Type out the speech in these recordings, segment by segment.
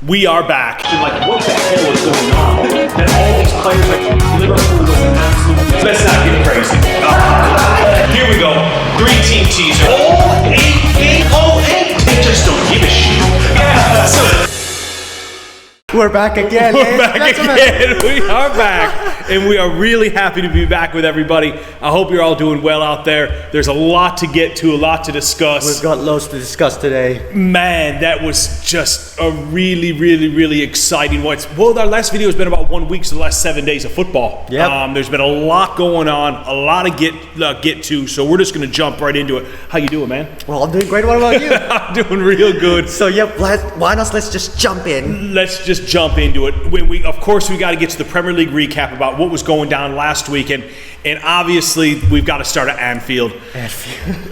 We are back. Like, what the hell is going on? And all these players, like Liverpool was an absolute... Let's not get crazy. Here we go. 3-team teaser. All eight. They just don't give a shit. Yeah. So We're back again. we're back again. We are back. And we are really happy to be back with everybody. I hope you're all doing well out there. There's a lot to get to, a lot to discuss. We've got loads to discuss today. Man, that was just a really exciting one. Well, our last video has been about 1 week, so the last 7 days of football. Yep. There's been a lot going on, a lot to get to, so we're just going to jump right into it. How you doing, man? Well, I'm doing great. What about you? I'm doing real good. So, why not let's just jump in. Let's just jump into it. Of course, we got to get to the Premier League recap about what was going down last weekend, and obviously, we've got to start at Anfield.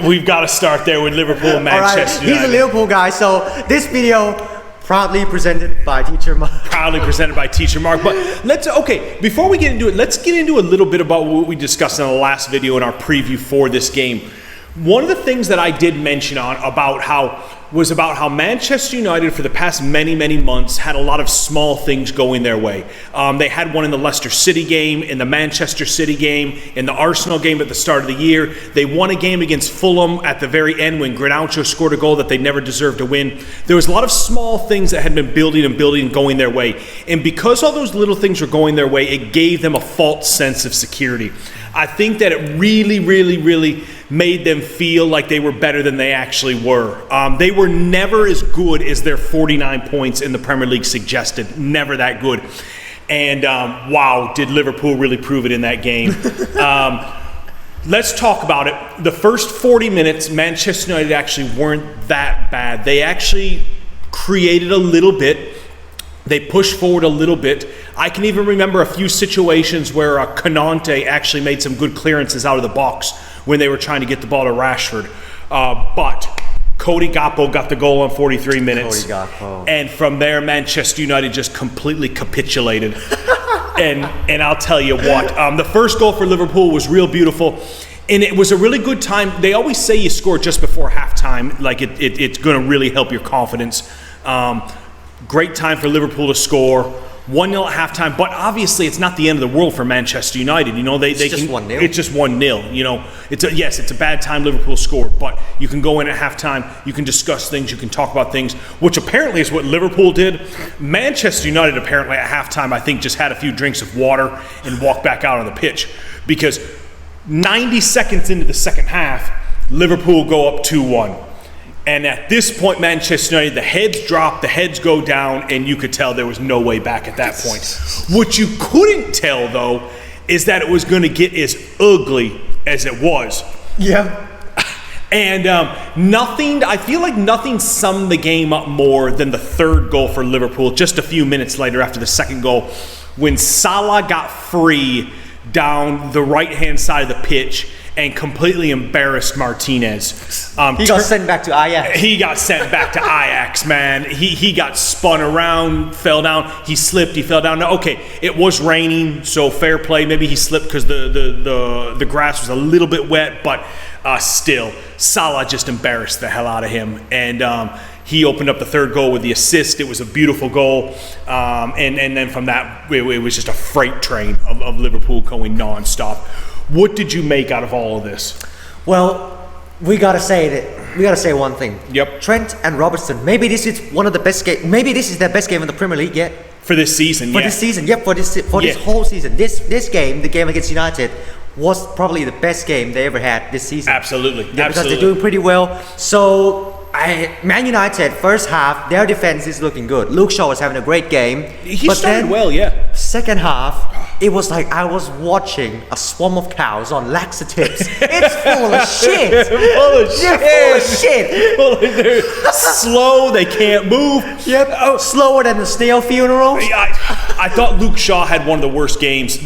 We've got to start there with Liverpool and Manchester United. He's a Liverpool guy, so this video proudly presented by Teacher Mark. But before we get into it, let's get into a little bit about what we discussed in the last video in our preview for this game. One of the things that I did mention about how Manchester United for the past many months had a lot of small things going their way. They had one in the Leicester City game, in the Manchester City game, in the Arsenal game at the start of the year. They won a game against Fulham at the very end when Granaucho scored a goal that they never deserved to win. There was a lot of small things that had been building and going their way. And because all those little things were going their way, it gave them a false sense of security. I think that it really made them feel like they were better than they actually were. They were never as good as their 49 points in the Premier League suggested. Never that good. And wow, did Liverpool really prove it in that game. Let's talk about it. The first 40 minutes, Manchester United actually weren't that bad. They actually created a little bit. They pushed forward a little bit. I can even remember a few situations where Konate actually made some good clearances out of the box when they were trying to get the ball to Rashford. But Cody Gakpo got the goal on 43 minutes. And from there, Manchester United just completely capitulated. and I'll tell you what, the first goal for Liverpool was real beautiful. And it was a really good time. They always say you score just before halftime, like it's going to really help your confidence. Great time for Liverpool to score. 1-0 at halftime, but obviously it's not the end of the world for Manchester United. You know, it's just 1-0. It's just 1-0. You know, it's a bad time Liverpool scored, but you can go in at halftime, you can discuss things, you can talk about things, which apparently is what Liverpool did. Manchester United apparently at halftime, I think, just had a few drinks of water and walked back out on the pitch, because 90 seconds into the second half, Liverpool go up 2-1. And at this point, Manchester United, the heads drop, the heads go down, and you could tell there was no way back at that point. What you couldn't tell, though, is that it was going to get as ugly as it was. Yeah. And I feel like nothing summed the game up more than the third goal for Liverpool, just a few minutes later after the second goal, when Salah got free down the right-hand side of the pitch and completely embarrassed Martinez. He got sent back to Ajax. He got sent back to Ajax, man. He got spun around, fell down. He slipped, he fell down. Now, okay, it was raining, so fair play. Maybe he slipped because the grass was a little bit wet, but still, Salah just embarrassed the hell out of him. And he opened up the third goal with the assist. It was a beautiful goal. And then from that, it was just a freight train of Liverpool going nonstop. What did you make out of all of this? Well, we gotta say one thing. Yep. Trent and Robertson. Maybe this is one of the best game. Maybe this is their best game in the Premier League yet. For this season, For this whole season. This game, the game against United, was probably the best game they ever had this season. Absolutely. Because they're doing pretty well. So Man United first half, their defense is looking good. Luke Shaw was having a great game. He started well, yeah. Second half, it was like I was watching a swarm of cows on laxatives. It's full of shit. Full of shit. They're full of shit. They're slow. They can't move. Yep. Oh, slower than the snail funerals. I thought Luke Shaw had one of the worst games.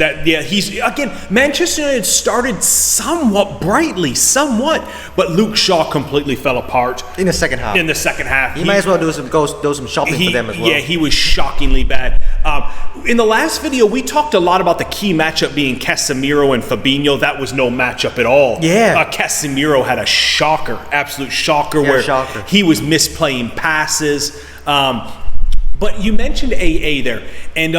Manchester United started somewhat brightly, but Luke Shaw completely fell apart in the second half. He might as well do some shopping for them as well. Yeah, he was shockingly bad. In the last video, we talked a lot about the key matchup being Casemiro and Fabinho. That was no matchup at all. Yeah. Casemiro had a absolute shocker, shocker. He was misplaying passes. But you mentioned AA there, and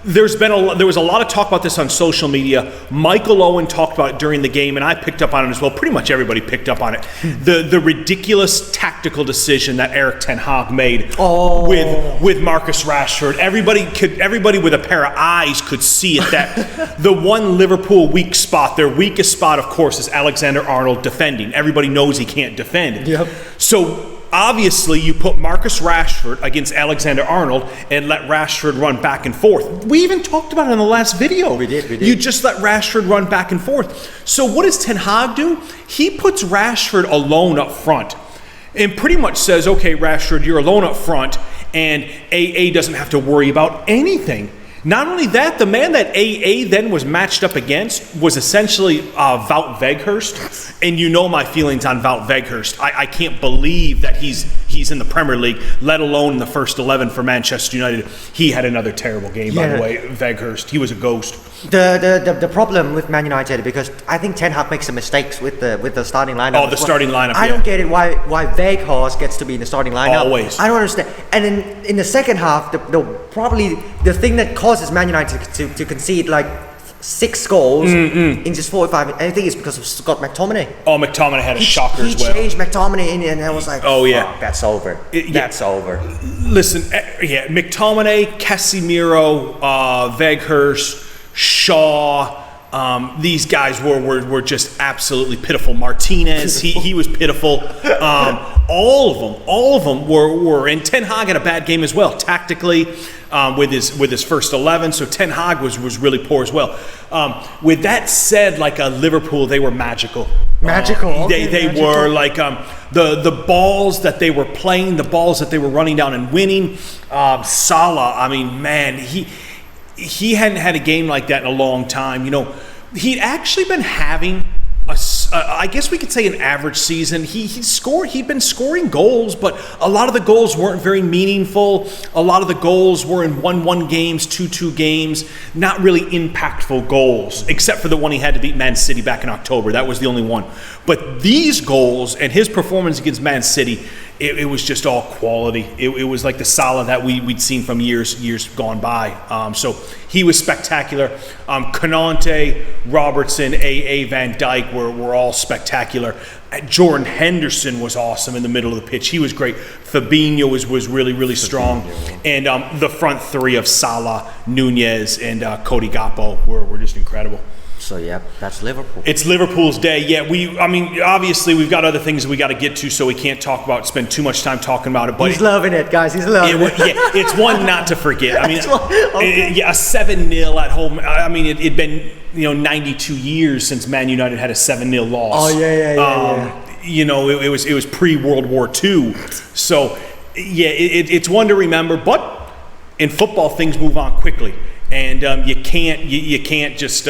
there was a lot of talk about this on social media. Michael Owen talked about it during the game, and I picked up on it as well. Pretty much everybody picked up on it. The ridiculous tactical decision that Erik ten Hag made with Marcus Rashford. Everybody with a pair of eyes could see it. That the one Liverpool weak spot, their weakest spot, of course, is Alexander-Arnold defending. Everybody knows he can't defend. Yep. So obviously, you put Marcus Rashford against Alexander-Arnold and let Rashford run back and forth. We even talked about it in the last video. We did. You just let Rashford run back and forth. So what does Ten Hag do? He puts Rashford alone up front and pretty much says, okay, Rashford, you're alone up front, and AA doesn't have to worry about anything. Not only that, the man that AA then was matched up against was essentially Wout Weghorst. And you know my feelings on Wout Weghorst. I can't believe that he's in the Premier League, let alone in the first 11 for Manchester United. He had another terrible game, by the way, Weghorst. He was a ghost. The problem with Man United, because I think Ten Hag makes some mistakes with the starting lineup. Oh, the starting lineup. I don't get it why Weghorst gets to be in the starting lineup. Always. I don't understand. And in the second half, probably the thing that causes Man United to concede like 6 goals in just 45 minutes, I think it's because of Scott McTominay. Oh, McTominay had a shocker as well. He changed McTominay in, and I was like, oh yeah, that's over. That's over. Listen, McTominay, Casemiro, Weghorst, Shaw. These guys were just absolutely pitiful. Martinez, he was pitiful. All of them were. And Ten Hag had a bad game as well, tactically, with his first 11. So Ten Hag was really poor as well. With that said, like Liverpool, they were magical. They were like the balls that they were playing, the balls that they were running down and winning. Salah, I mean, man, he hadn't had a game like that in a long time. You know, he'd actually been having I guess we could say an average season. He'd been scoring goals, but a lot of the goals weren't very meaningful. A lot of the goals were in 1-1 games, 2-2 games, not really impactful goals, except for the one he had to beat Man City back in October. That was the only one. But these goals and his performance against Man City, it was just all quality. It was like the Salah that we'd seen from years gone by. So he was spectacular. Konate, Robertson, AA, Van Dijk were all spectacular. Jordan Henderson was awesome in the middle of the pitch. He was great. Fabinho was really strong. And the front three of Salah, Nunez, and Cody Gakpo were just incredible. So yeah, that's Liverpool. It's Liverpool's day. Yeah, obviously we've got other things that we got to get to, so we can't spend too much time talking about it. But he's loving it, guys. He's loving it. Yeah, it's one not to forget. I mean, a 7-0 at home. I mean, it'd been 92 years since Man United had a 7-0 loss. Oh yeah. You know, it was pre-World War II. So yeah, it's one to remember. But in football, things move on quickly. And you can't just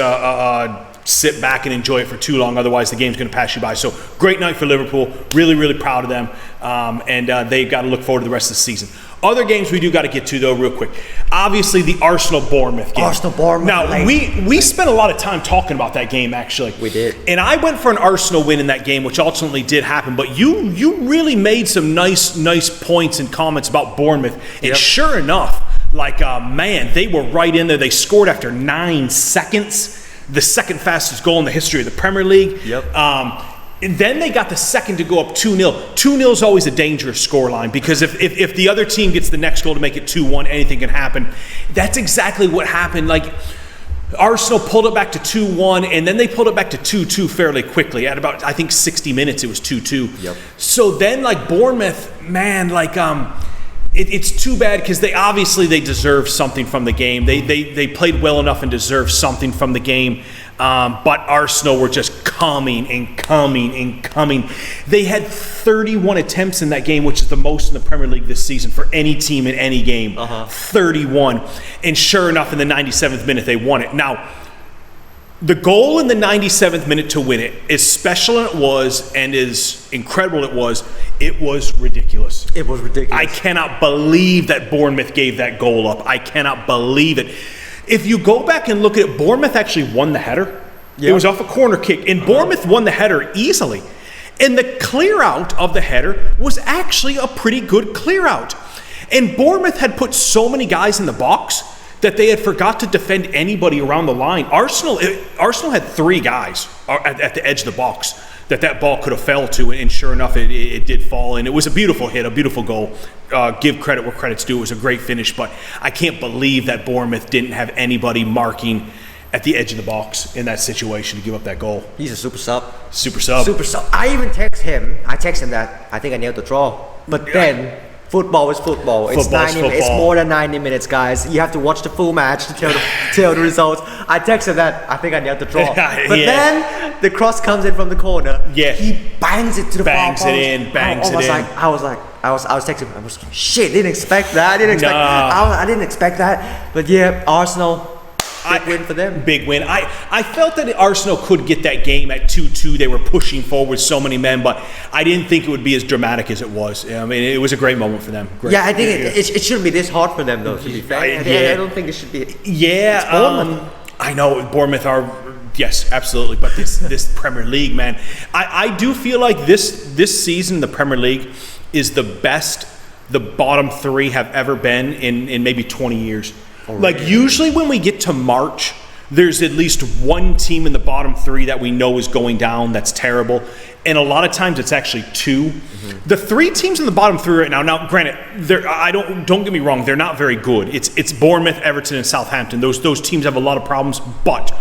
sit back and enjoy it for too long. Otherwise, the game's going to pass you by. So great night for Liverpool. Really proud of them. And they've got to look forward to the rest of the season. Other games we do got to get to, though, real quick. Obviously, the Arsenal-Bournemouth game. Arsenal-Bournemouth. Now, we spent a lot of time talking about that game, actually. We did. And I went for an Arsenal win in that game, which ultimately did happen. But you really made some nice points and comments about Bournemouth. And sure enough, man, they were right in there. They scored after 9 seconds, the second fastest goal in the history of the Premier League. Yep. And then they got the second to go up 2-0. 2-0 is always a dangerous scoreline because if the other team gets the next goal to make it 2-1, anything can happen. That's exactly what happened. Like, Arsenal pulled it back to 2-1, and then they pulled it back to 2-2 fairly quickly. At about, I think, 60 minutes, it was 2-2. Yep. So then, Bournemouth, man, it's too bad because they deserve something from the game. They played well enough and deserved something from the game. But Arsenal were just coming. They had 31 attempts in that game, which is the most in the Premier League this season for any team in any game. 31. And sure enough, in the 97th minute, they won it. Now, the goal in the 97th minute to win it, as special as it was and as incredible it was ridiculous. It was ridiculous. I cannot believe that Bournemouth gave that goal up. I cannot believe it. If you go back and look at it, Bournemouth actually won the header. Yep. It was off a corner kick, and Bournemouth won the header easily. And the clear out of the header was actually a pretty good clear out. And Bournemouth had put so many guys in the box that they had forgot to defend anybody around the line. Arsenal had 3 guys at the edge of the box that ball could have fell to, and sure enough, it did fall. And it was a beautiful hit, a beautiful goal. Give credit where credit's due. It was a great finish, but I can't believe that Bournemouth didn't have anybody marking at the edge of the box in that situation to give up that goal. He's a super sub. Super sub. Super sub. I even text him. I text him that I think I nailed the draw. But then football is football. It's It's more than 90 minutes, guys. You have to watch the full match to tell the results. I texted that I think I nailed the draw. But then the cross comes in from the corner. Yeah. He bangs it to the far post. Bangs it in. I was texting him. I was like, shit, didn't expect that. I didn't expect that. But yeah, Arsenal. Big win for them. Big win. I felt that Arsenal could get that game at 2-2. They were pushing forward with so many men, but I didn't think it would be as dramatic as it was. I mean, it was a great moment for them. Great. Yeah, I think it shouldn't be this hard for them, though, to be fair. I don't think it should be. Yeah. I know Bournemouth are, yes, absolutely. But this Premier League, man, I do feel like this season, the Premier League, is the best the bottom 3 have ever been in maybe 20 years. Like, usually when we get to March, there's at least one team in the bottom 3 that we know is going down that's terrible. And a lot of times it's actually 2. Mm-hmm. The 3 teams in the bottom 3 right now, granted, don't get me wrong, they're not very good. It's Bournemouth, Everton, and Southampton. Those teams have a lot of problems. But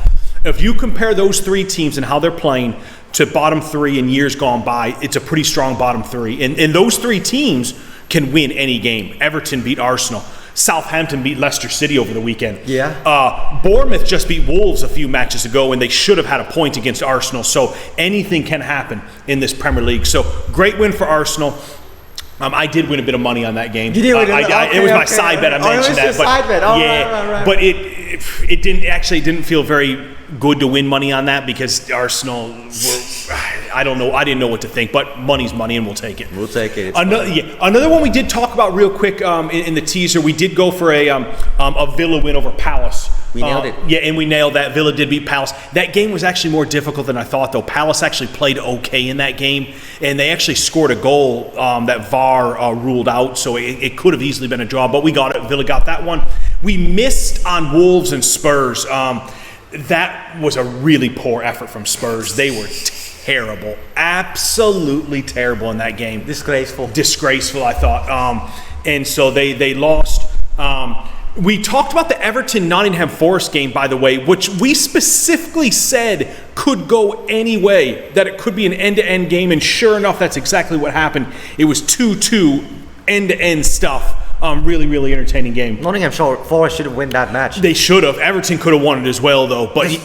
if you compare those 3 teams and how they're playing to bottom 3 in years gone by, it's a pretty strong bottom 3. And those 3 teams can win any game. Everton beat Arsenal. Southampton beat Leicester City over the weekend. Yeah. Bournemouth just beat Wolves a few matches ago, and they should have had a point against Arsenal. So anything can happen in this Premier League. So great win for Arsenal. I did win a bit of money on that game. You did win it was my side bet. I mentioned that. Side bet. Right. But it didn't feel very good to win money on that because Arsenal were. I don't know. I didn't know what to think, but money's money, and we'll take it. We'll take it. Another one we did talk about real quick in the teaser. We did go for a Villa win over Palace. We nailed it. Yeah, and we nailed that. Villa did beat Palace. That game was actually more difficult than I thought, though. Palace actually played okay in that game, and they actually scored a goal that VAR ruled out, so it could have easily been a draw, but we got it. Villa got that one. We missed on Wolves and Spurs. That was a really poor effort from Spurs. They were terrible, absolutely terrible in that game. Disgraceful, I thought. And so they lost. We talked about the Everton Nottingham Forest game, by the way, which we specifically said could go any way, that it could be an end-to-end game, and sure enough, that's exactly what happened. It was 2-2, end-to-end stuff. Really, really entertaining game. Nottingham Forest should have won that match. They should have. Everton could have won it as well, though. But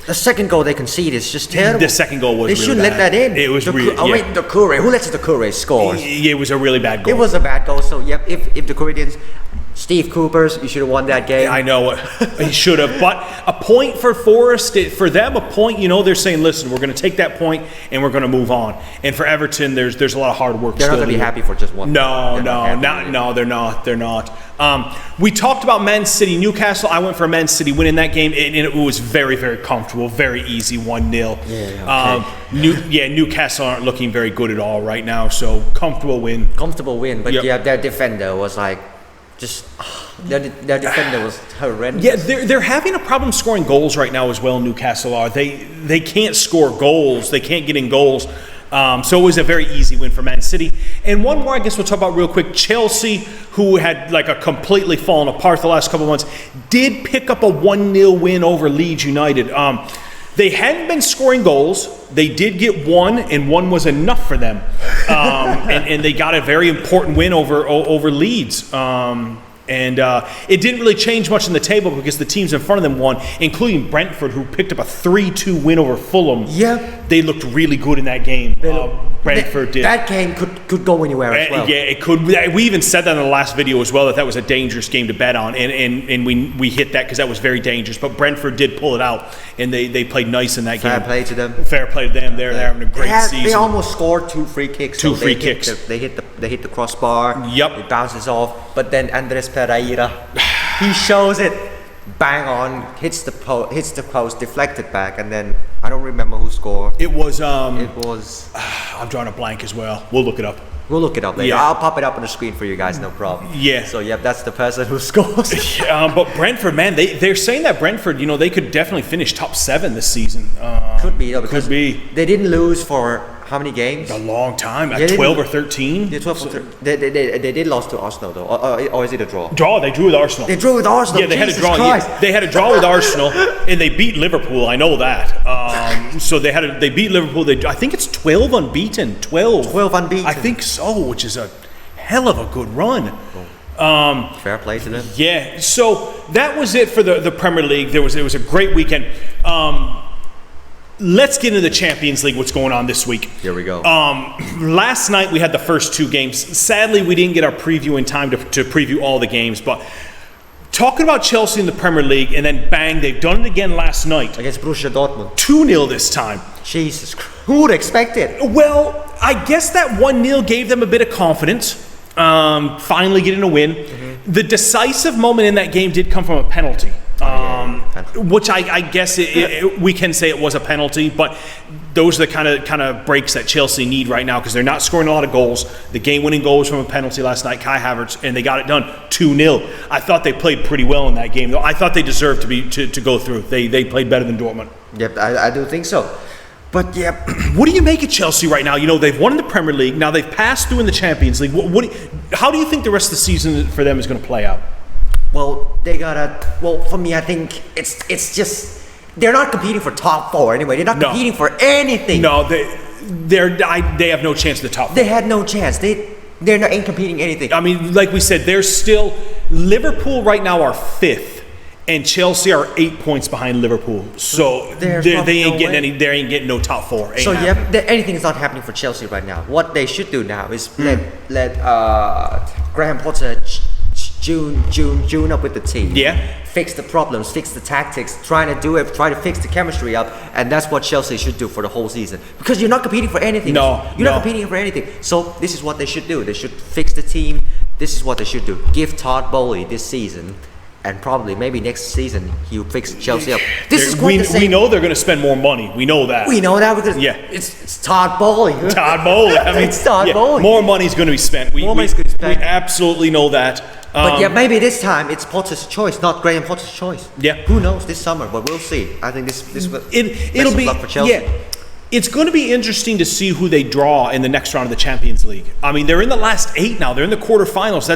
the second goal they conceded is just terrible. The second goal was really bad. They shouldn't let that in. It was really... Wait, Doucouré. Who lets Doucouré score? It was a really bad goal. It was a bad goal. So, yep, if Doucouré didn't... Steve Coopers, you should have won that game. I know. He should have. But a point for Forest, for them, a point, they're saying, listen, we're going to take that point and we're going to move on. And for Everton, there's a lot of hard work. They're not going to be happy for just one. No, they're not. We talked about Man City, Newcastle. I went for Man City winning that game, and it was very, very comfortable, very easy, 1-0. Newcastle aren't looking very good at all right now, so comfortable win. But their defender was like, their defender was horrendous. Yeah, they're having a problem scoring goals right now as well. Newcastle are. They can't score goals. They can't get in goals. So it was a very easy win for Man City. And one more, I guess we'll talk about real quick. Chelsea, who had like a completely fallen apart the last couple of months, did pick up a 1-0 win over Leeds United. They hadn't been scoring goals. They did get one, and one was enough for them. And they got a very important win over Leeds. And it didn't really change much in the table because the teams in front of them won, including Brentford, who picked up a 3-2 win over Fulham. Yeah. They looked really good in that game. Brentford did. That game could go anywhere as well. Yeah, it could. We even said that in the last video as well, that was a dangerous game to bet on. And we hit that because that was very dangerous. But Brentford did pull it out, and they played nice in that game. Fair play to them. Fair play to them. They're having a great season. They almost scored 2 free kicks. Two free kicks. They hit the crossbar. Yep. It bounces off. But then Andres Pereira, he shows it, bang on, hits the post, deflected back, and then I don't remember who scored. It was. I'm I'm drawing a blank as well. We'll look it up. We'll look it up later. Yeah. I'll pop it up on the screen for you guys, no problem. Yeah. So, yep, that's the person who scores. But Brentford, man, they're saying that Brentford, they could definitely finish top 7 this season. Could be, though, because Could be. they didn't lose for how many games? A long time, Yeah, 12 or 13. Yeah, 12 or 13. They did lose to Arsenal, though. Or is it a draw? Draw, they drew with Arsenal. They drew with Arsenal. Yeah, they Jesus had a draw. Christ. Yeah, they had a draw with Arsenal, and they beat Liverpool. I know that. So they beat Liverpool. I think it's 12 unbeaten. 12 unbeaten. I think so, which is a hell of a good run. Fair play to them. Yeah. So that was it for the Premier League. It was a great weekend. Let's get into the Champions League. What's going on this week? Here we go. Last night we had the first 2 games. Sadly, we didn't get our preview in time to preview all the games. But talking about Chelsea in the Premier League, and then bang, they've done it again last night. Against Borussia Dortmund. 2-0 this time. Jesus Christ. Who would expect it? Well, I guess that 1-0 gave them a bit of confidence. Finally getting a win. Mm-hmm. The decisive moment in that game did come from a penalty. Which I guess we can say it was a penalty, but those are the kind of breaks that Chelsea need right now because they're not scoring a lot of goals. The game-winning goal was from a penalty last night, Kai Havertz, and they got it done 2-0. I thought they played pretty well in that game, though. I thought they deserved to go through. They played better than Dortmund. Yep, I do think so. But yeah, what do you make of Chelsea right now? They've won in the Premier League. Now they've passed through in the Champions League. How do you think the rest of the season for them is going to play out? Well, for me, I think it's just they're not competing for top 4 anyway. They're not competing for anything. No, they have no chance at the top 4. They had no chance. They're not competing anything. I mean, like we said, they're still Liverpool right now are 5th. And Chelsea are 8 points behind Liverpool, so they ain't getting They ain't getting no top 4. So anything is not happening for Chelsea right now. What they should do now is let Graham Potter June up with the team. Yeah. Fix the problems, fix the tactics, try to fix the chemistry up, and that's what Chelsea should do for the whole season. Because you're not competing for anything. You're not competing for anything. So this is what they should do. They should fix the team. This is what they should do. Give Todd Bowley this season. And probably maybe next season he'll fix Chelsea up. We know they're going to spend more money. We know that. We know that because it's Todd Bowley. Todd Bowley. I mean, it's Todd Bowley. More money's going to be spent. We absolutely know that. But maybe this time it's Potter's choice, not Graham Potter's choice. Yeah. Who knows this summer? But we'll see. I think it'll be luck for Chelsea. Yeah. It's going to be interesting to see who they draw in the next round of the Champions League. I mean, they're in the last 8 now. They're in the quarterfinals.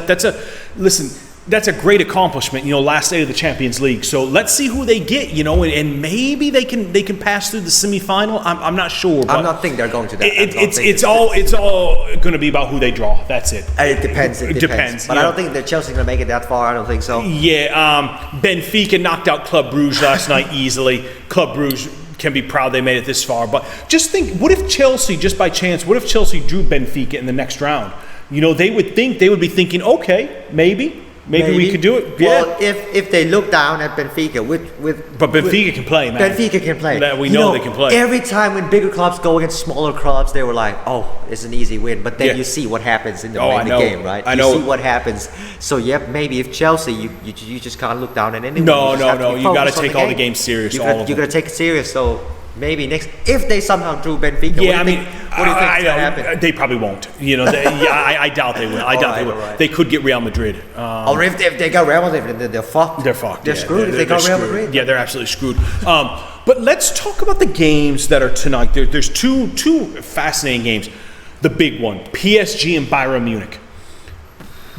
That's a great accomplishment, last 8 of the Champions League. So let's see who they get, and maybe they can pass through the semifinal. I'm not sure. But I don't think they're going to that. It's all going to be about who they draw. That's it. It depends. But I don't think that Chelsea's going to make it that far. I don't think so. Yeah. Benfica knocked out Club Brugge last night easily. Club Brugge can be proud they made it this far. But just think, what if Chelsea drew Benfica in the next round? They would be thinking, okay, maybe we could do it. Yeah. Well, if they look down at Benfica but Benfica can play, man. Benfica can play. We know they can play. Every time when bigger clubs go against smaller clubs, they were like, "Oh, it's an easy win." But then you see what happens in the game, right? You see what happens. So maybe if Chelsea, you just can't look down at anyone. No. You got to take all the games serious. You got to take it serious. So. Maybe next, if they somehow drew Benfica, what do you think is going to happen? They probably won't. I doubt they will. They will. Right. They could get Real Madrid. Or if they got Real Madrid, they're fucked. They're fucked. They're screwed if they got Real Madrid. Yeah, they're absolutely screwed. But let's talk about the games that are tonight. There's two fascinating games. The big one, PSG and Bayern Munich.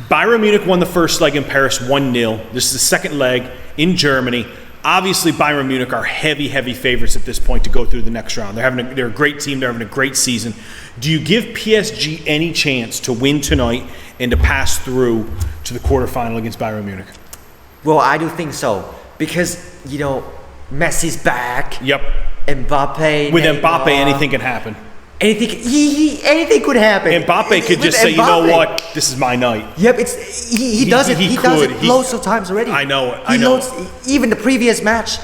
Bayern Munich won the first leg in Paris 1-0. This is the second leg in Germany. Obviously, Bayern Munich are heavy favorites at this point to go through the next round. They're a great team. They're having a great season. Do you give PSG any chance to win tonight and to pass through to the quarterfinal against Bayern Munich? Well, I do think so because Messi's back. Yep. Mbappe. With Mbappe, anything can happen. Anything could happen. Mbappe could just say, you know what, this is my night. Yep, he does it. He does it loads of times already. I know it. Even the previous match,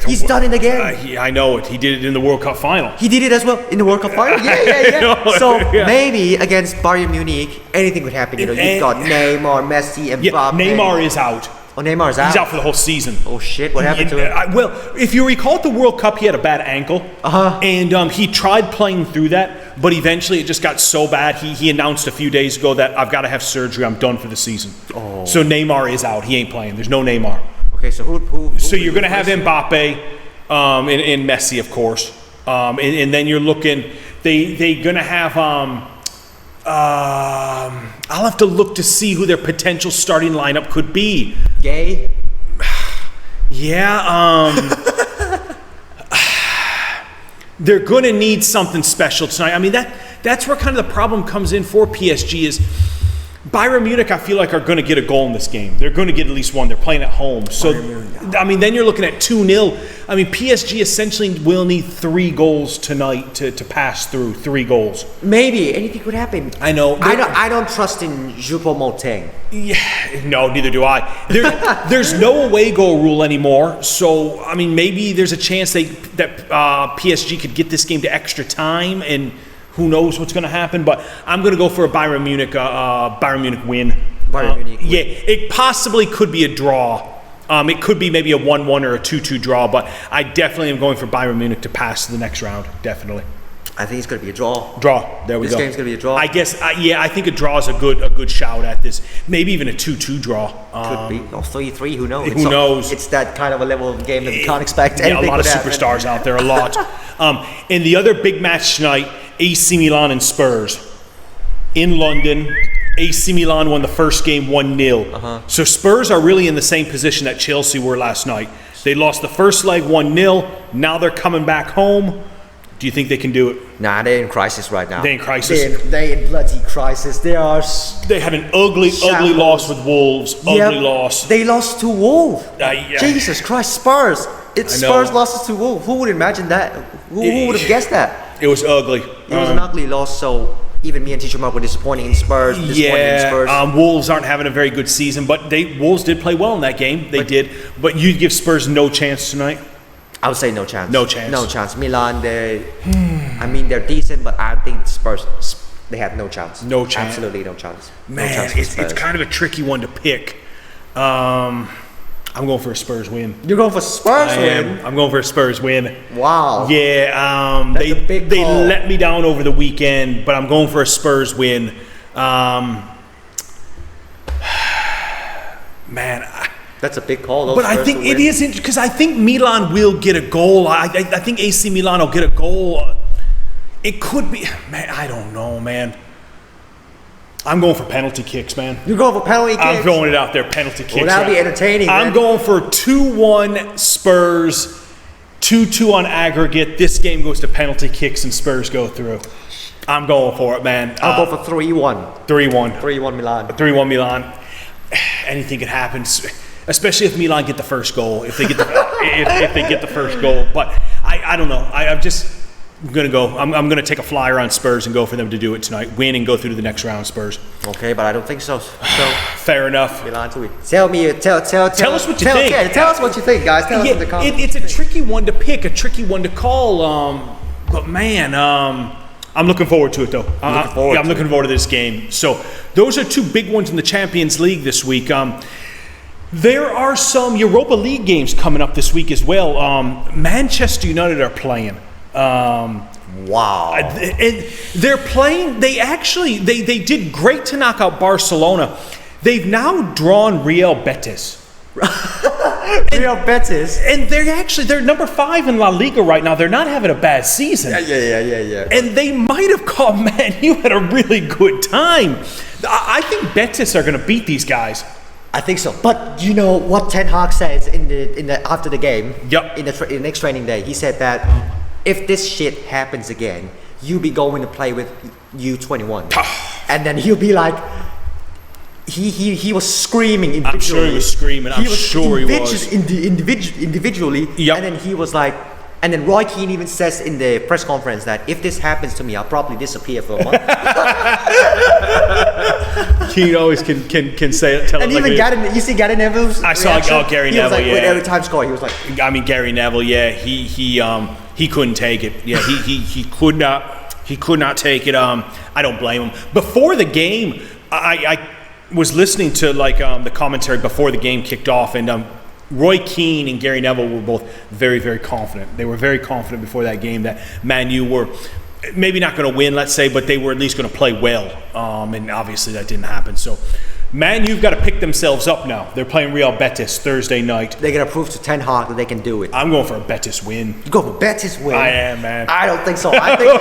he's done it again. I know it. He did it in the World Cup final. He did it as well in the World Cup final. Yeah. So maybe against Bayern Munich, anything could happen. You've got Neymar, Messi, Mbappe. Yeah, Neymar is out. Oh, Neymar's out. He's out for the whole season. Oh shit! What happened to him? Well, if you recall at the World Cup, he had a bad ankle, and he tried playing through that. but eventually it just got so bad. He announced a few days ago that I've got to have surgery. I'm done for the season. Oh. So Neymar is out. He ain't playing. There's no Neymar. Okay, so who so you're going to have Mbappe and Messi, of course. And then you're looking, they're going to have, I'll have to look to see who their potential starting lineup could be. Gay? Yeah, they're going to need something special tonight. I mean, that's where kind of the problem comes in for PSG is Bayern Munich, I feel like, are going to get a goal in this game. They're going to get at least one. They're playing at home. So, I mean, then you're looking at 2-0. I mean, PSG essentially will need 3 goals tonight to pass through. 3 goals. Maybe. Anything could happen. I know. I don't trust in Choupo-Moting. Yeah, no, neither do I. There's no away goal rule anymore. So, I mean, maybe there's a chance that PSG could get this game to extra time, and who knows what's going to happen. But I'm going to go for a Bayern Munich win. Bayern Munich win. Yeah, it possibly could be a draw. It could be maybe a 1-1 or a 2-2 draw, but I definitely am going for Bayern Munich to pass to the next round, definitely. I think it's going to be a draw. Draw. There we go. This game's going to be a draw. I guess, I think a draw is a good shout at this. Maybe even a 2-2 draw. Could be. Or 3-3, who knows? Who knows? It's that kind of a level of game that you can't expect. Yeah, a lot of superstars out there, a lot. And the other big match tonight, AC Milan and Spurs. In London, AC Milan won the first game 1-0. So Spurs are really in the same position that Chelsea were last night. They lost the first leg 1-0. Now they're coming back home. Do you think they can do it? Nah, they're in crisis right now. They're in crisis. They're in bloody crisis. They had an ugly loss with Wolves. Ugly loss. They lost to Wolves. Yeah. Jesus Christ, Spurs. Spurs lost to Wolves. Who would imagine that? Who would have guessed that? It was ugly. It was an ugly loss, so even me and Teacher Mark were disappointing in Spurs. Wolves aren't having a very good season, but Wolves did play well in that game. They did. But you'd give Spurs no chance tonight? I would say no chance. No chance. No chance. Milan, they're decent, but I think Spurs, they have no chance. No chance. Absolutely no chance. Man, no chance it's kind of a tricky one to pick. I'm going for a Spurs win. You're going for Spurs win? I'm going for a Spurs win. Wow. Yeah, they let me down over the weekend, but I'm going for a Spurs win. Man, that's a big call. But I think it is because I think Milan will get a goal. I think AC Milan will get a goal. It could be, man. I don't know, man. I'm going for penalty kicks, man. You're going for penalty kicks? I'm throwing it out there, penalty kicks. Well, that'll be entertaining. I'm going for 2-1 Spurs, 2-2 on aggregate. This game goes to penalty kicks and Spurs go through. I'm going for it, man. I'll go for 3-1. 3-1. 3-1 Milan. 3-1 Milan. Anything could happen, especially if Milan get the first goal. If they get the first goal, but I don't know. I'm gonna go. I'm gonna take a flyer on Spurs and go for them to do it tonight. Win and go through to the next round, Spurs. Okay, but I don't think so. Fair enough. Milan to win. Tell us what you think. Yeah, tell us what you think, guys. Tell us in the comments. It's a tricky one to pick, a tricky one to call. But man, I'm looking forward to it though. I'm looking forward to this game. So those are 2 big ones in the Champions League this week. There are some Europa League games coming up this week as well. Manchester United are playing. Wow. And they're playing, they did great to knock out Barcelona. They've now drawn Real Betis. Real Betis? And they're number 5 in La Liga right now. They're not having a bad season. Yeah. And they might have caught Man U at a really good time. I think Betis are going to beat these guys. I think so. But you know what Ten Hag says in the after the game? Yep. In the next training day, he said that if this shit happens again, you'll be going to play with U21. And then he'll be like, he was screaming individually. I'm sure he was screaming. I'm sure he was. Individually. Yep. And then he was like, and then Roy Keane even says in the press conference that if this happens to me, I'll probably disappear for a month. Keane always can say it. Tell and it even like you see Gary Neville's I saw Gary he Neville. Was like, yeah. with every time score, he was like. I mean Gary Neville. Yeah, he couldn't take it. Yeah, he could not take it. I don't blame him. Before the game, I was listening to the commentary before the game kicked off, and Roy Keane and Gary Neville were both very, very confident. They were very confident before that game that Man U were maybe not going to win, let's say, but they were at least going to play well. And obviously that didn't happen. So, Man U've got to pick themselves up now. They're playing Real Betis Thursday night. They're going to prove to Ten Hag that they can do it. I'm going for a Betis win. You go for Betis win? I am, man. I don't think so. I think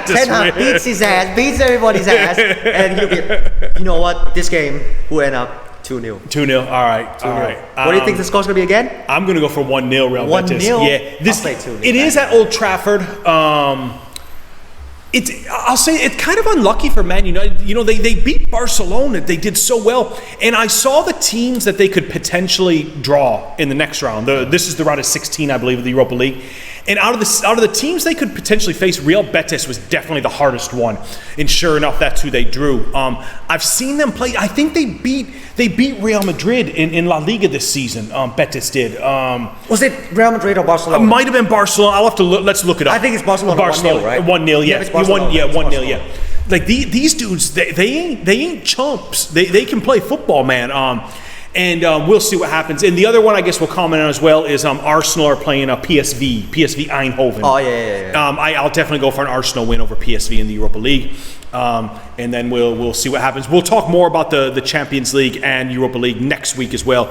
Ten Hag beats his ass, beats everybody's ass, and he'll get, you know what? This game will end up 2-0. 2-0. All right. 2-0. All right. What do you think the score's going to be again? I'm going to go for 1-0 Real 1-0? Betis. Yeah. I'll say 2-0. It is at Old Trafford. I'll say it's kind of unlucky for Man United. You know, they beat Barcelona. They did so well. And I saw the teams that they could potentially draw in the next round. This is the round of 16, I believe, of the Europa League. And out of the teams they could potentially face, Real Betis was definitely the hardest one. And sure enough, that's who they drew. I've seen them play. I think they beat Real Madrid in La Liga this season. Betis did. Was it Real Madrid or Barcelona? It might have been Barcelona. I'll have to look. Let's look it up. I think it's Barcelona. 1-0, right? 1-0, yeah. It's Barcelona. 1-0, yeah. Like these dudes, they ain't chumps. They can play football, man. And we'll see what happens. And the other one I guess we'll comment on as well is Arsenal are playing PSV Eindhoven. Oh, yeah. I'll definitely go for an Arsenal win over PSV in the Europa League. And then we'll see what happens. We'll talk more about the Champions League and Europa League next week as well,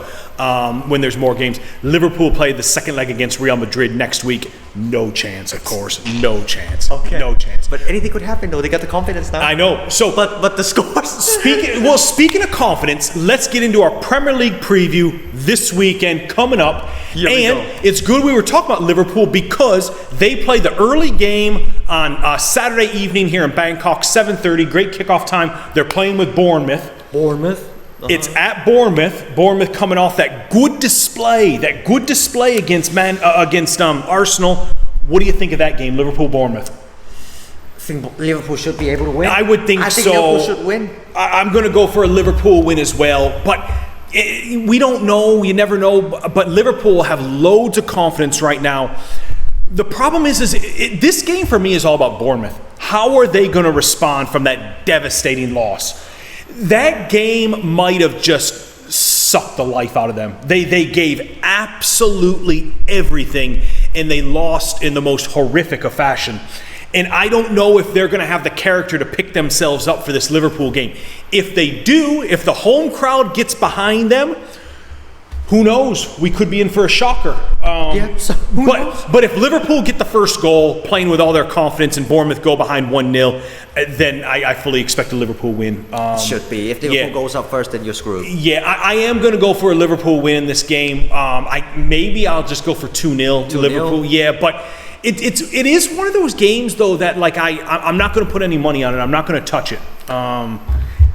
when there's more games. Liverpool play the second leg against Real Madrid next week. No chance, of course. No chance. Okay. No chance. But anything could happen, though. They got the confidence now. I know. So, but the scores. Speaking of confidence, let's get into our Premier League preview this weekend coming up. It's good we were talking about Liverpool because they play the early game on Saturday evening here in Bangkok, 7:30. Great kickoff time. They're playing with Bournemouth. It's at Bournemouth. Bournemouth coming off that good display against Arsenal. What do you think of that game, Liverpool-Bournemouth? I think Liverpool should be able to win. I would think so. I think Liverpool should win. I'm going to go for a Liverpool win as well, but we don't know. You never know. But Liverpool have loads of confidence right now. The problem is this game for me is all about Bournemouth. How are they going to respond from that devastating loss? That game might have just sucked the life out of them. They gave absolutely everything, and they lost in the most horrific of fashion. And I don't know if they're going to have the character to pick themselves up for this Liverpool game. If they do, if the home crowd gets behind them, who knows? We could be in for a shocker. Who knows? But if Liverpool get the first goal, playing with all their confidence, and Bournemouth go behind 1-0, then I fully expect a Liverpool win. Should be. If Liverpool goes up first, then you're screwed. Yeah, I am going to go for a Liverpool win in this game. Maybe I'll just go for 2-0 to Liverpool. Yeah, but it is one of those games, though, that like I'm not going to put any money on it. I'm not going to touch it.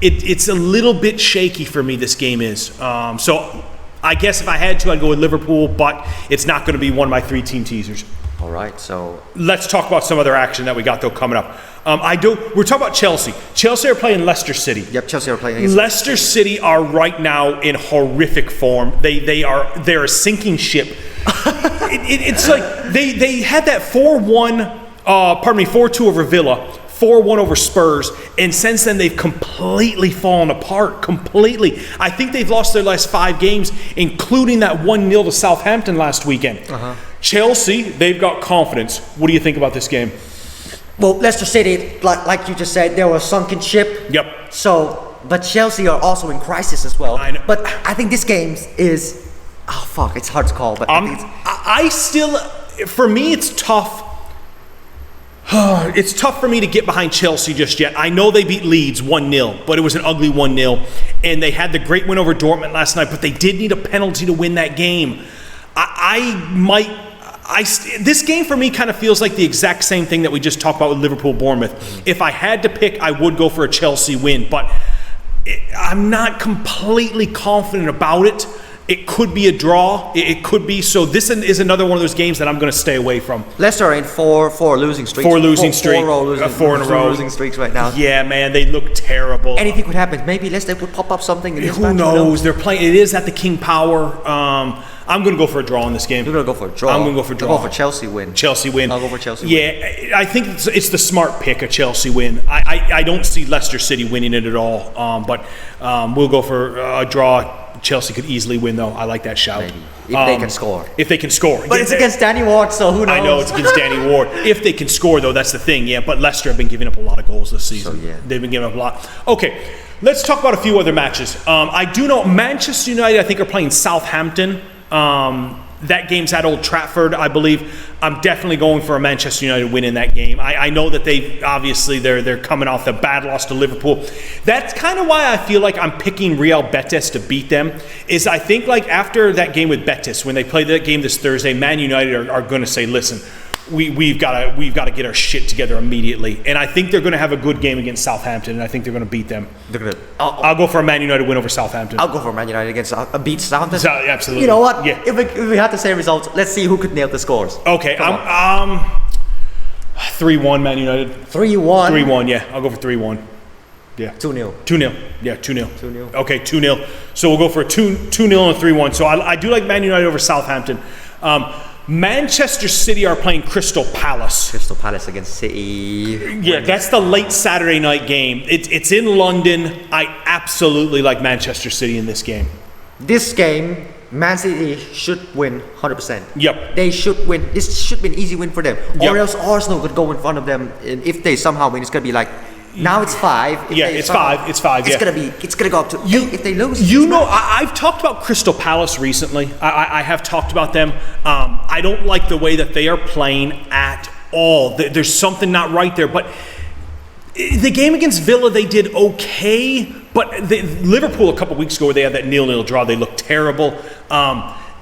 It's a little bit shaky for me, this game is. So I guess if I had to, I'd go with Liverpool, but it's not going to be one of my 3 team teasers. All right, so let's talk about some other action that we got though coming up. We're talking about Chelsea. Chelsea are playing Leicester City. Yep, Chelsea are playing against Leicester City are right now in horrific form. They're a sinking ship. It's like they had that 4-2 over Villa. 4-1 over Spurs, and since then they've completely fallen apart. Completely. I think they've lost their last 5 games, including that 1-0 to Southampton last weekend. Chelsea, they've got confidence. What do you think about this game? Well, Leicester City, like you just said, they were a sunken ship. Yep. So, but Chelsea are also in crisis as well. I know. But I think this game is, it's hard to call. But I still, for me, it's tough. It's tough for me to get behind Chelsea just yet. I know they beat Leeds 1-0, but it was an ugly 1-0. And they had the great win over Dortmund last night, but they did need a penalty to win that game. This game for me kind of feels like the exact same thing that we just talked about with Liverpool-Bournemouth. If I had to pick, I would go for a Chelsea win, but I'm not completely confident about it. It could be a draw. It could be. So this is another one of those games that I'm going to stay away from. Leicester are in four losing streaks. Four losing streaks. 4 in a row losing streaks right now. Yeah, man, they look terrible. Anything could happen. Maybe Leicester would pop up something in this match. Who knows? They're playing. It is at the King Power. I'm going to go for a draw in this game. You're going to go for a draw? I'm going to go for a draw. I'll go for Chelsea win. Chelsea win. I'll go for Chelsea win. Yeah, I think it's the smart pick, a Chelsea win. I don't see Leicester City winning it at all. But we'll go for a draw. Chelsea could easily win, though. I like that shout. Maybe. If they can score. If they can score. But it's against Danny Ward, so who knows? I know it's against Danny Ward. If they can score, though, that's the thing. Yeah, but Leicester have been giving up a lot of goals this season. So, yeah. They've been giving up a lot. Okay, let's talk about a few other matches. I do know Manchester United, I think, are playing Southampton. That game's at Old Trafford, I believe. I'm definitely going for a Manchester United win in that game. I know that they're coming off the bad loss to Liverpool. That's kind of why I feel like I'm picking Real Betis to beat them. Is I think like after that game with Betis, when they play that game this Thursday, Man United are going to say, listen, we've got to get our shit together immediately. And I think they're going to have a good game against Southampton, and I think they're going to beat them. I'll go for a Man United win over Southampton. I'll go for Man United against beat Southampton. Absolutely. You know what? Yeah. If we had the same results, let's see who could nail the scores. Okay, 3-1 Man United. 3-1. 3-1. Yeah, I'll go for 3-1. Yeah. 2-0. 2-0. Yeah, 2-0. 2-0. Okay, 2-0. So we'll go for a 2-0 and 3-1. So I do like Man United over Southampton. Manchester City are playing Crystal Palace. Crystal Palace against City. Yeah, that's the late Saturday night game. It's in London. I absolutely like Manchester City in this game. This game, Man City should win 100%. Yep. They should win. This should be an easy win for them. Yep. Or else Arsenal could go in front of them. And if they somehow win, it's going to be like, now it's 5. Yeah, it's 5. It's 5, yeah. It's going to go up to 8 if they lose. You know, I've talked about Crystal Palace recently. I have talked about them. I don't like the way that they are playing at all. There's something not right there. But the game against Villa, they did okay. But Liverpool a couple weeks ago, where they had that 0-0 draw, they looked terrible.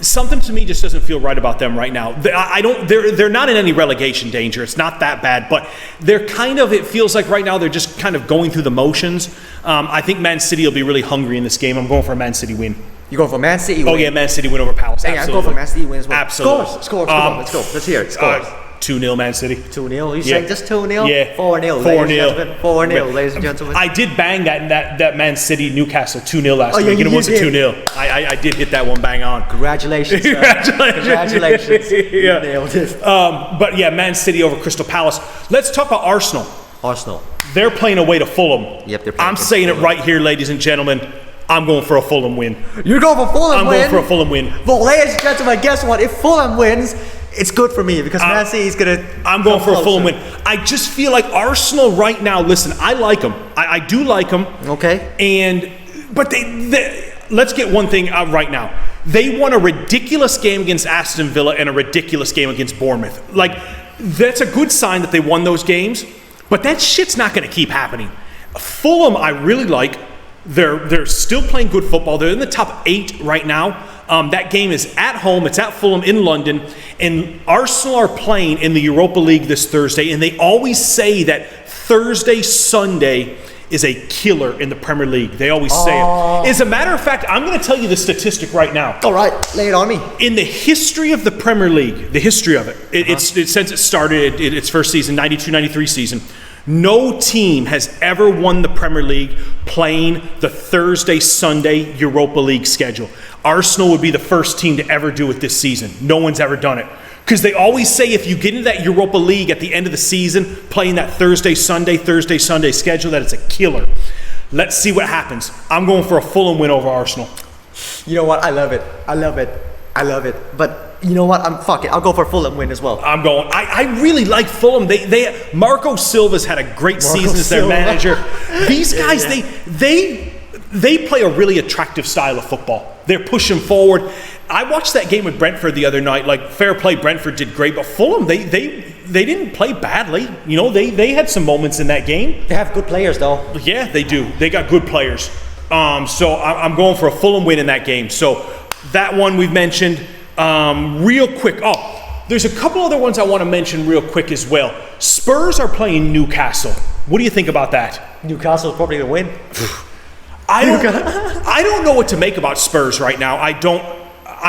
Something to me just doesn't feel right about them right now. They're not in any relegation danger. It's not that bad, but they're kind of, it feels like right now they're just kind of going through the motions. I think Man City will be really hungry in this game. I'm going for a Man City win. You going for Man City win? Oh yeah, Man City win over Palace. Hey, I'm going for Man City win as well. Absolutely. Scores. Come on, let's go. Let's hear it. Scores. 2-0 Man City. 2-0. You saying just 2-0? Yeah. 4-0. 4-0. 4-0, ladies and gentlemen. I did bang that Man City Newcastle 2-0 last week. Yeah, it was a 2-0. I did hit that one bang on. Congratulations, sir. Congratulations. Yeah. You nailed it. But yeah, Man City over Crystal Palace. Let's talk about Arsenal. They're playing away to Fulham. Yep, they're playing. I'm saying it right here, ladies and gentlemen. I'm going for a Fulham win. You're going for Fulham win? I'm going for a Fulham win. Well, ladies and gentlemen, guess what? If Fulham wins, it's good for me because Man City is going to. I'm going for a Fulham win. I just feel like Arsenal right now. Listen, I like them. I do like them. Okay. But let's get one thing out right now. They won a ridiculous game against Aston Villa and a ridiculous game against Bournemouth. Like, that's a good sign that they won those games. But that shit's not going to keep happening. Fulham, I really like. They're still playing good football. They're in the top 8 right now. That game is at home. It's at Fulham in London. And Arsenal are playing in the Europa League this Thursday. And they always say that Thursday, Sunday is a killer in the Premier League. They always say it. As a matter of fact, I'm going to tell you the statistic right now. All right, lay it on me. In the history of the Premier League, the history of it, since it started its first season, 92-93 season, no team has ever won the Premier League playing the Thursday-Sunday Europa League schedule. Arsenal would be the first team to ever do it this season. No one's ever done it. Because they always say if you get into that Europa League at the end of the season, playing that Thursday-Sunday schedule, that it's a killer. Let's see what happens. I'm going for a Fulham win over Arsenal. You know what? I love it. But you know what? Fuck it. I'll go for a Fulham win as well. I'm going. I really like Fulham. They Marco Silva's had a great season as their manager. These guys, they play a really attractive style of football. They're pushing forward. I watched that game with Brentford the other night. Like, fair play, Brentford did great, but Fulham, they didn't play badly. You know, they had some moments in that game. They have good players, though. Yeah, they do. They got good players. So I'm going for a Fulham win in that game. So that one we've mentioned. Real quick. Oh, there's a couple other ones I want to mention real quick as well. Spurs are playing Newcastle. What do you think about that? Newcastle's probably going to win. I don't know what to make about Spurs right now. I'm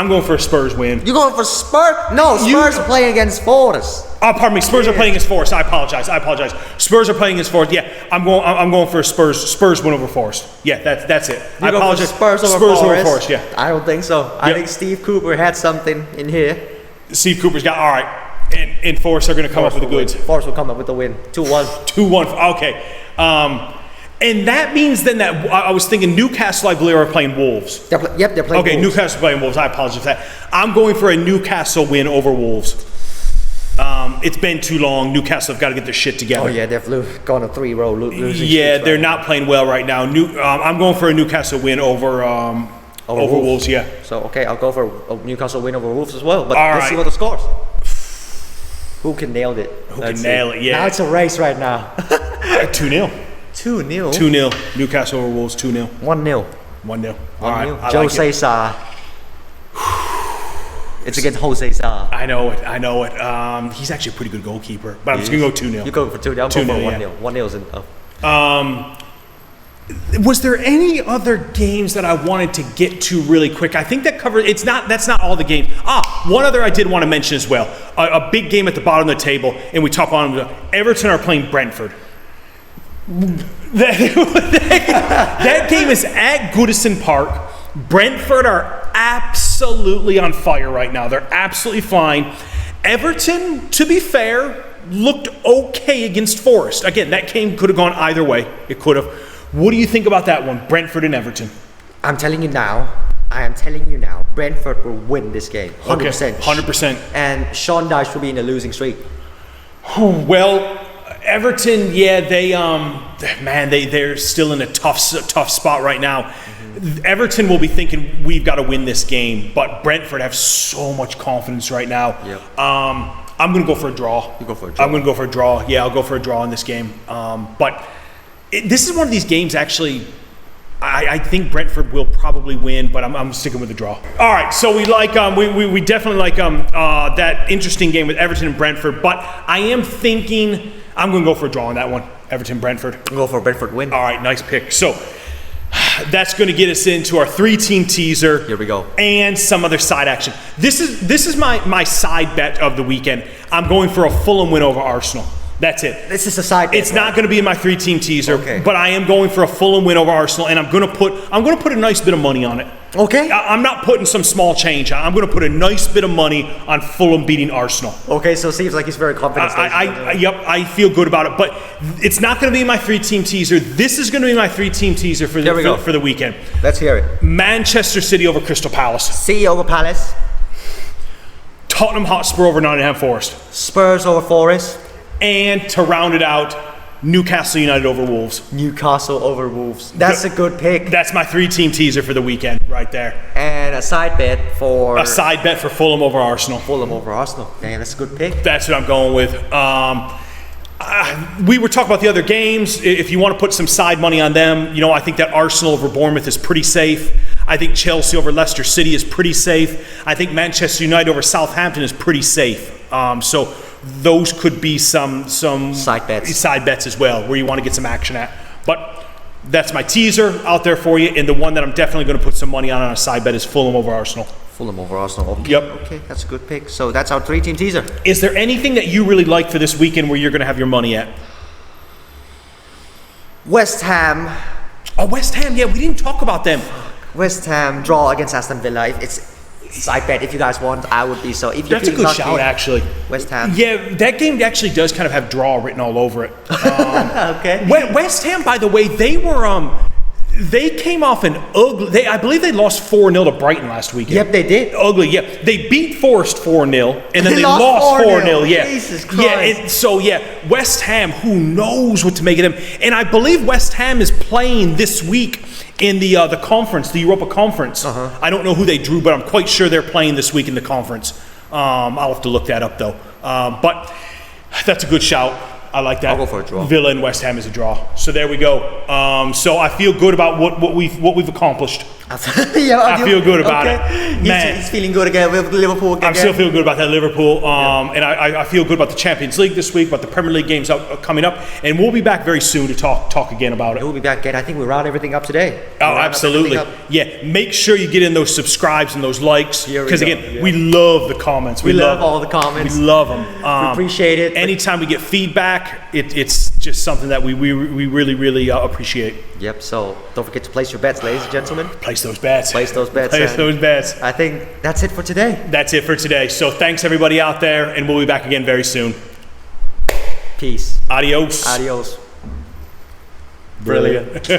going for a Spurs win. You're going for Spurs? No, Spurs are playing against Forest. Oh, pardon me. Spurs are playing against Forest. I apologize. Spurs are playing against Forest. Yeah, I'm going for a Spurs win over Forest. Yeah, that's it. I apologize. Spurs over Forest. Yeah. I don't think so. I think Steve Cooper had something in here. Steve Cooper's got all right. And Forest are going to come up with the goods. Forest will come up with the win. 2-1. 2-1. Okay. And that means then that I was thinking Newcastle, I believe, are playing Wolves. They're playing Okay, Wolves. Newcastle playing Wolves. I apologize for that. I'm going for a Newcastle win over Wolves. It's been too long. Newcastle have got to get their shit together. Oh yeah, they've gone a 3-row losing. Yeah, they're right not playing well right now. I'm going for a Newcastle win over Wolves. Yeah. So okay, I'll go for a Newcastle win over Wolves as well. But All let's right. see what the scores. Who can nail it? Who can nail it? Yeah. Now it's a race right now. 2-0. 2-0. 2-0. Newcastle over Wolves. 2-0. 1-0. 1-0. All right. 1-0. I Jose like it. Sa. It's against Jose Sa. I know it. He's actually a pretty good goalkeeper. But I'm just going to go 2-0. You go for 2-0. I'll go 2-0, for yeah. 1-0. 1-0 is enough. Was there any other games that I wanted to get to really quick? I think that covered. That's not all the games. One other I did want to mention as well. A big game at the bottom of the table, and we talk on Everton are playing Brentford. That game is at Goodison Park. Brentford are absolutely on fire right now. They're absolutely flying. Everton, to be fair, looked okay against Forest. Again, that game could have gone either way. It could have. What do you think about that one, Brentford and Everton? I'm telling you now. Brentford will win this game. 100%. Okay, 100%. And Sean Dyche will be in a losing streak. Well, Everton, yeah, they're still in a tough spot right now. Mm-hmm. Everton will be thinking we've got to win this game, but Brentford have so much confidence right now. Yep. I'm going to go for a draw. You go for a draw. I'm going to go for a draw. Yeah, I'll go for a draw in this game. But this is one of these games, actually, I think Brentford will probably win, but I'm sticking with the draw. All right, so we definitely like that interesting game with Everton and Brentford, but I am thinking I'm going to go for a draw on that one, Everton-Brentford. Go for a Brentford win. All right, nice pick. So that's going to get us into our 3-team teaser. Here we go. And some other side action. This is my side bet of the weekend. I'm going for a Fulham win over Arsenal. That's it. This is a side bet. It's not going to be in my 3-team teaser, Okay. but I am going for a Fulham win over Arsenal, and I'm going to put a nice bit of money on it. Okay. I'm not putting some small change. I'm going to put a nice bit of money on Fulham beating Arsenal. Okay, so it seems like he's very confident. I feel good about it, but it's not going to be in my 3-team teaser. This is going to be my 3-team teaser for the weekend. Let's hear it. Manchester City over Crystal Palace. City over Palace. Tottenham Hotspur over Nottingham Forest. Spurs over Forest. And to round it out, Newcastle United over Wolves. Newcastle over Wolves. That's a good pick. That's my 3-team teaser for the weekend right there. And a side bet for... A side bet for Fulham over Arsenal. Fulham over Arsenal. Damn, that's a good pick. That's what I'm going with. We were talking about the other games. If you want to put some side money on them, I think that Arsenal over Bournemouth is pretty safe. I think Chelsea over Leicester City is pretty safe. I think Manchester United over Southampton is pretty safe. So those could be some side bets as well, where you want to get some action at. But that's my teaser out there for you, and the one that I'm definitely going to put some money on a side bet is Fulham over Arsenal. Fulham over Arsenal. Okay. Yep. Okay, that's a good pick. So that's our 3-team teaser. Is there anything that you really like for this weekend where you're going to have your money at? West Ham. Oh, West Ham. Yeah, we didn't talk about them. West Ham draw against Aston Villa. It's side bet if you guys want. I would be so. If That's a good shout, actually. West Ham. Yeah, that game actually does kind of have draw written all over it. Okay. West Ham, by the way, they came off an ugly. I believe they lost 4-0 to Brighton last weekend. Yep, they did. Ugly. Yeah, they beat Forest 4-0, and then they lost 4-0. Yeah. Jesus Christ. Yeah. West Ham. Who knows what to make of them? And I believe West Ham is playing this week in the conference, the Europa Conference. I don't know who they drew, but I'm quite sure they're playing this week in the conference. I'll have to look that up though. But that's a good shout. I like that. I'll go for a draw. Villa and West Ham is a draw. So there we go. So I feel good about what we've accomplished. Yeah, I feel good about it. Man, he's feeling good again with Liverpool. I'm still feeling good about that Liverpool. And I feel good about the Champions League this week, about the Premier League games coming up. And we'll be back very soon to talk again about it. We'll be back again. I think we round everything up today. Oh, absolutely. Yeah, make sure you get in those subscribes and those likes. Because again, we love the comments. We love all the comments. We love them. We appreciate it. Anytime we get feedback, it's just something that we really appreciate. Yep, so don't forget to place your bets, ladies and gentlemen. Place those bets. Place those bets. I think that's it for today. That's it for today. So thanks everybody out there, and we'll be back again very soon. Peace. Adios. Adios. Brilliant.